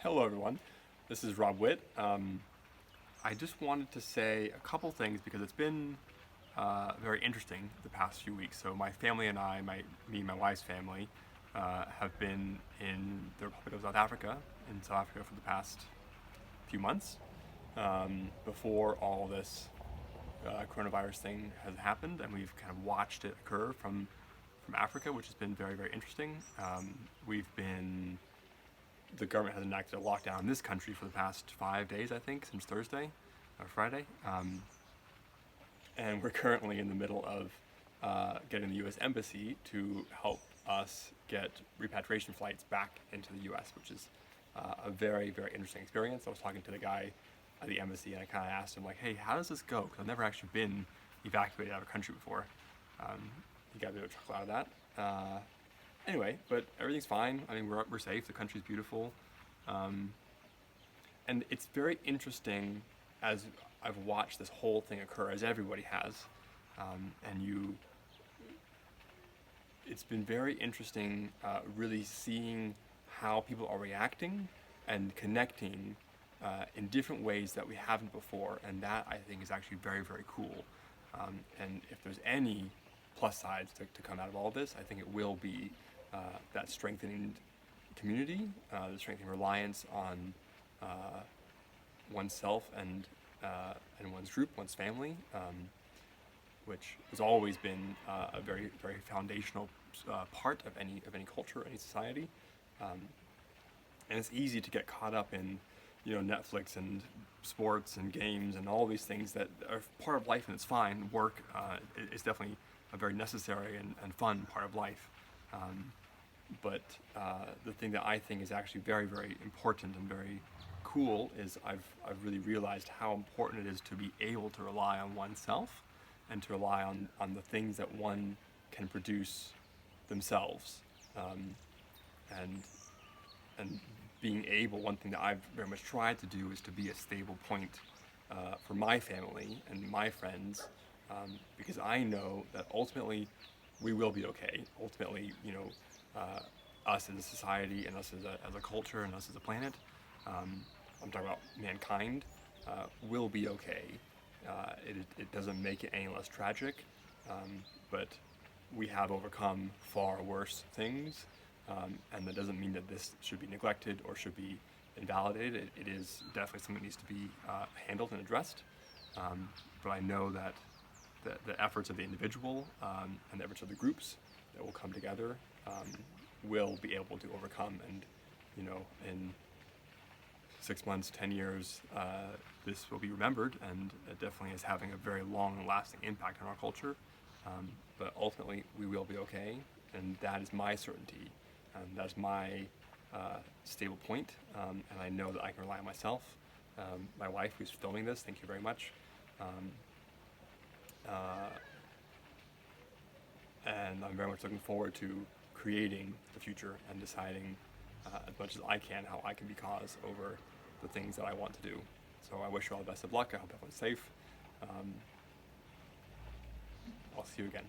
Hello, everyone. This is Rob Witt. I just wanted to say a couple things because it's been very interesting the past few weeks. So my family and I, me and my wife's family, have been in the Republic of South Africa, for the past few months, before all this coronavirus thing has happened, and we've kind of watched it occur from Africa, which has been very, very interesting. The government has enacted a lockdown in this country for the past 5 days, I think, since Thursday or Friday. And we're currently in the middle of getting the U.S. Embassy to help us get repatriation flights back into the U.S., which is a very, very interesting experience. I was talking to the guy at the embassy, and I kind of asked him, like, hey, how does this go? Because I've never actually been evacuated out of a country before. He got a bit of a chuckle out of that. Anyway, but everything's fine. I mean, we're safe. The country's beautiful. And it's very interesting as I've watched this whole thing occur, as everybody has. It's been very interesting really seeing how people are reacting and connecting in different ways that we haven't before. And that, I think, is actually very, very cool. And if there's any plus sides to come out of all this, I think it will be that strengthening community, the strengthening reliance on oneself and one's group, one's family, which has always been a very, very foundational part of any culture, any society. And it's easy to get caught up in, Netflix and sports and games and all these things that are part of life, and it's fine. Work is definitely a very necessary and fun part of life. But the thing that I think is actually very, very important and very cool is I've really realized how important it is to be able to rely on oneself and to rely on the things that one can produce themselves. And being able, one thing that I've very much tried to do is to be a stable point for my family and my friends, because I know that ultimately we will be okay. Ultimately, us as a society and us as a culture and us as a planet, I'm talking about mankind, will be okay. It doesn't make it any less tragic, but we have overcome far worse things, and that doesn't mean that this should be neglected or should be invalidated. It is definitely something that needs to be handled and addressed, but I know that the efforts of the individual and the efforts of the groups that will come together will be able to overcome, and in 6 months, 10 years, this will be remembered, and it definitely is having a very long and lasting impact on our culture. But ultimately, we will be okay, and that is my certainty, and that's my stable point, and I know that I can rely on myself. My wife, who's filming this, thank you very much. And I'm very much looking forward to creating the future and deciding as much as I can how I can be cause over the things that I want to do. So I wish you all the best of luck. I hope everyone's safe. I'll see you again.